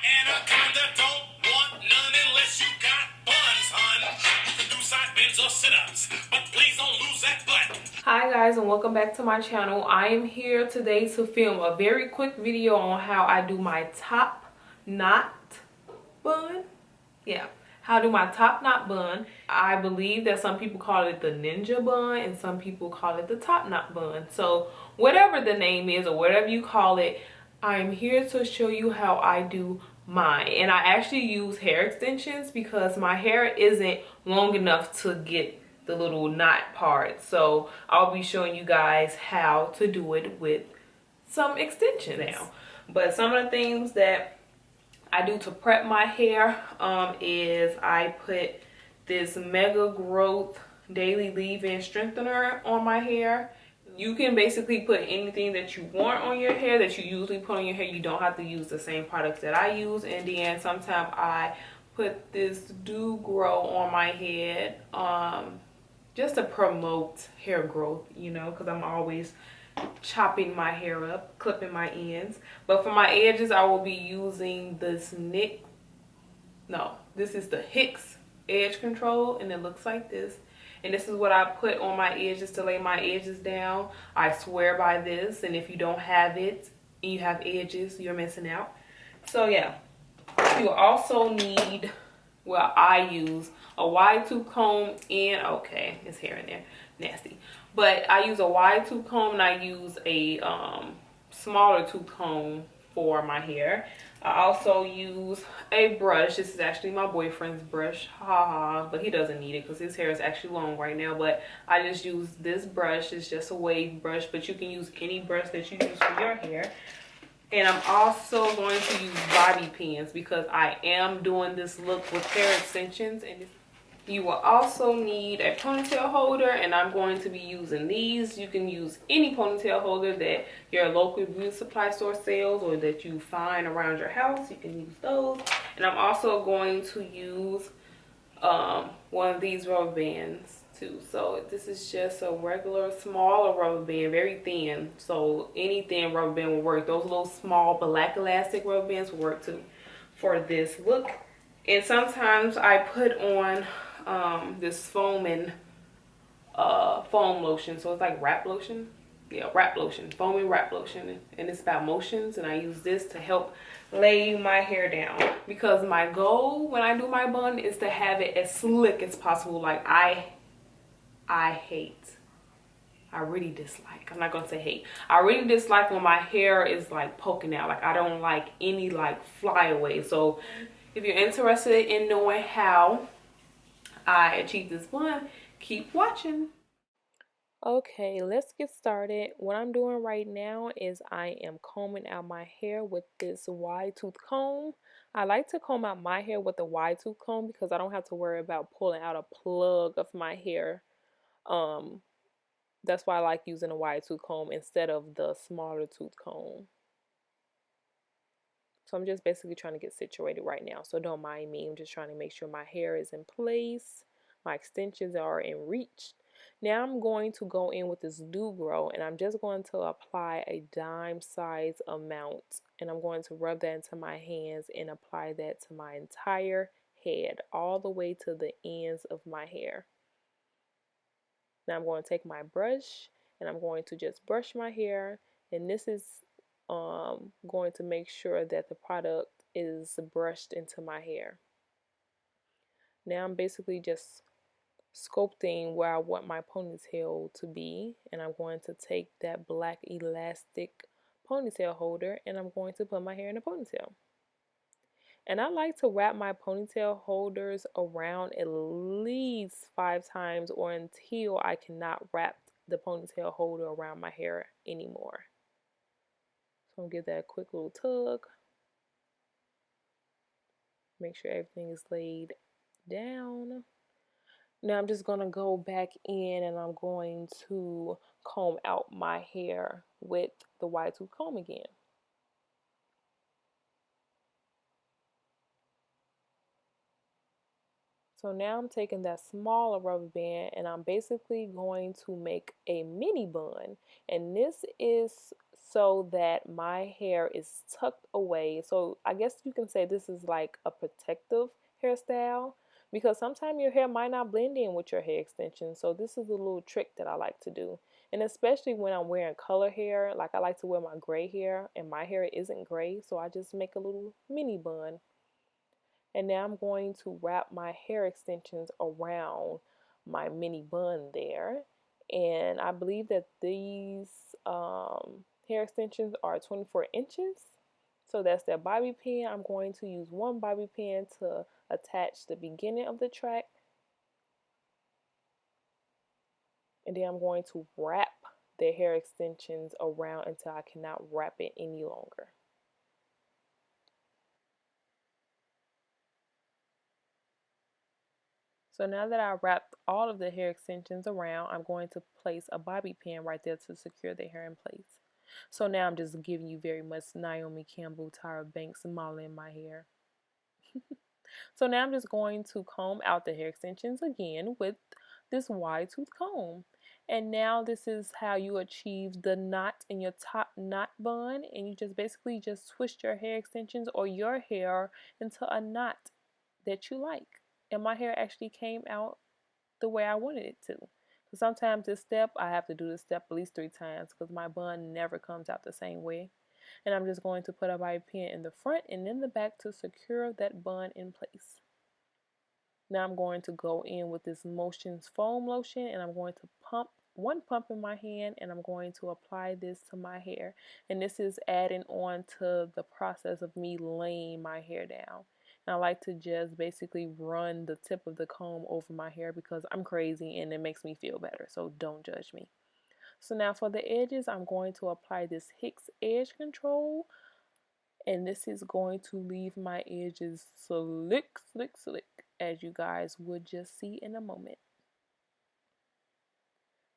Anaconda don't want none unless you got buns, hun. You can do side bends or sit-ups, but please don't lose that butt. Hi guys, and welcome back to my channel. I am here today to film a very quick video on how I do my top knot bun. Yeah, how I do my top knot bun. I believe that some people call it the ninja bun and some people call it the top knot bun. So whatever the name is or whatever you call it, I'm here to show you how I do mine. And I actually use hair extensions because my hair isn't long enough to get the little knot part. So I'll be showing you guys how to do it with some extensions now. But some of the things that I do to prep my hair is I put this Mega Growth Daily Leave-In Strengthener on my hair. You can basically put anything that you want on your hair that you usually put on your hair. You don't have to use the same products that I use. And then sometimes I put this Do Grow on my head just to promote hair growth, you know, because I'm always chopping my hair up, clipping my ends. But for my edges, I will be using this this is the Hicks Edge Control, and it looks like this. And this is what I put on my edges to lay my edges down. I swear by this, and if you don't have it and you have edges, you're missing out. So yeah, you also need, well, I use a wide tooth comb and, okay, it's hair in there, nasty. But I use a wide tooth comb and I use a smaller tooth comb for my hair. I also use a brush. This is actually my boyfriend's brush, haha, but he doesn't need it because his hair is actually long right now. But I just use this brush. It's just a wave brush, but you can use any brush that you use for your hair. And I'm also going to use bobby pins because I am doing this look with hair extensions. And you will also need a ponytail holder, and I'm going to be using these. You can use any ponytail holder that your local beauty supply store sells or that you find around your house. You can use those. And I'm also going to use one of these rubber bands too. So this is just a regular smaller rubber band, very thin. So any thin rubber band will work. Those little small black elastic rubber bands will work too for this look. And sometimes I put on this foaming foam lotion. So it's like wrap lotion. Yeah, wrap lotion, foaming wrap lotion, and it's about motions. And I use this to help lay my hair down because my goal when I do my bun is to have it as slick as possible. Like I really dislike, I'm not gonna say hate, I really dislike when my hair is like poking out. Like I don't like any like flyaways. So if you're interested in knowing how I achieve this bun, keep watching. Okay, let's get started. What I'm doing right now is I am combing out my hair with this wide tooth comb. I like to comb out my hair with a wide tooth comb because I don't have to worry about pulling out a plug of my hair. That's why I like using a wide tooth comb instead of the smaller tooth comb. So I'm just basically trying to get situated right now. So don't mind me. I'm just trying to make sure my hair is in place. My extensions are in reach. Now I'm going to go in with this Do Grow, and I'm just going to apply a dime size amount. And I'm going to rub that into my hands and apply that to my entire head, all the way to the ends of my hair. Now I'm going to take my brush and I'm going to just brush my hair, and this is going to make sure that the product is brushed into my hair. Now I'm basically just sculpting where I want my ponytail to be, and I'm going to take that black elastic ponytail holder and I'm going to put my hair in a ponytail. And I like to wrap my ponytail holders around at least 5 times or until I cannot wrap the ponytail holder around my hair anymore. So I'm gonna give that a quick little tug. Make sure everything is laid down. Now I'm just gonna go back in and I'm going to comb out my hair with the wide tooth comb again. So now I'm taking that smaller rubber band and I'm basically going to make a mini bun. And this is so that my hair is tucked away. So I guess you can say this is like a protective hairstyle because sometimes your hair might not blend in with your hair extensions. So this is a little trick that I like to do. And especially when I'm wearing color hair, like I like to wear my gray hair and my hair isn't gray. So I just make a little mini bun. And now I'm going to wrap my hair extensions around my mini bun there. And I believe that these hair extensions are 24 inches. So that's that bobby pin. I'm going to use one bobby pin to attach the beginning of the track. And then I'm going to wrap the hair extensions around until I cannot wrap it any longer. So now that I wrapped all of the hair extensions around, I'm going to place a bobby pin right there to secure the hair in place. So now I'm just giving you very much Naomi Campbell, Tyra Banks modeling my hair. So now I'm just going to comb out the hair extensions again with this wide tooth comb. And now this is how you achieve the knot in your top knot bun. And you just basically just twist your hair extensions or your hair into a knot that you like. And my hair actually came out the way I wanted it to. So sometimes this step, I have to do this step at least 3 times because my bun never comes out the same way. And I'm just going to put a bobby pin in the front and in the back to secure that bun in place. Now I'm going to go in with this Motions foam lotion and I'm going to pump one pump in my hand and I'm going to apply this to my hair. And this is adding on to the process of me laying my hair down. And I like to just basically run the tip of the comb over my hair because I'm crazy and it makes me feel better. So don't judge me. So now for the edges, I'm going to apply this Hicks Edge Control. And this is going to leave my edges slick, slick, slick, as you guys would just see in a moment.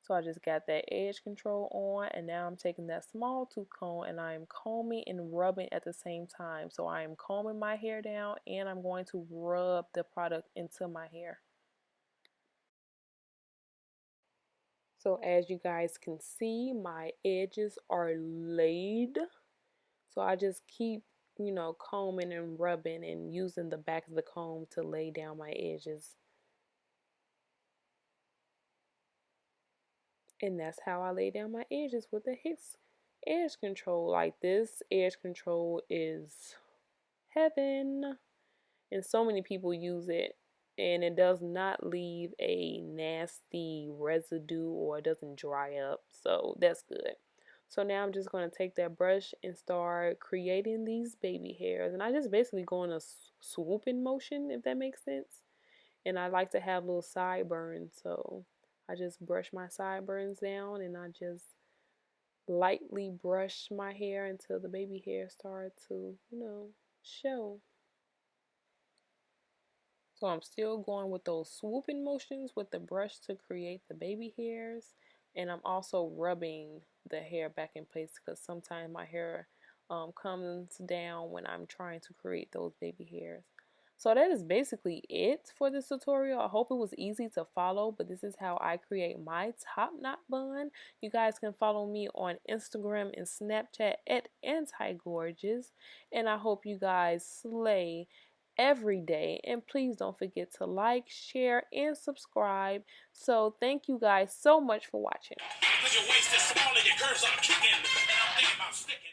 So I just got that edge control on, and now I'm taking that small tooth comb and I am combing and rubbing at the same time. So I am combing my hair down and I'm going to rub the product into my hair. So as you guys can see, my edges are laid. So I just keep, combing and rubbing and using the back of the comb to lay down my edges. And that's how I lay down my edges with the Hicks Edge Control. Like, this edge control is heaven. And so many people use it. And it does not leave a nasty residue or it doesn't dry up. So that's good. So now I'm just going to take that brush and start creating these baby hairs. And I just basically go in a swooping motion, if that makes sense. And I like to have little sideburns, so I just brush my sideburns down and I just lightly brush my hair until the baby hair start to, show. So I'm still going with those swooping motions with the brush to create the baby hairs. And I'm also rubbing the hair back in place because sometimes my hair comes down when I'm trying to create those baby hairs. So that is basically it for this tutorial. I hope it was easy to follow, but this is how I create my top knot bun. You guys can follow me on Instagram and Snapchat at AntiGorgeous. And I hope you guys slay every day, and please don't forget to like, share, and subscribe. So thank you guys so much for watching. Because your waist is small and your curves are kicking, and I'm thinking about sticking.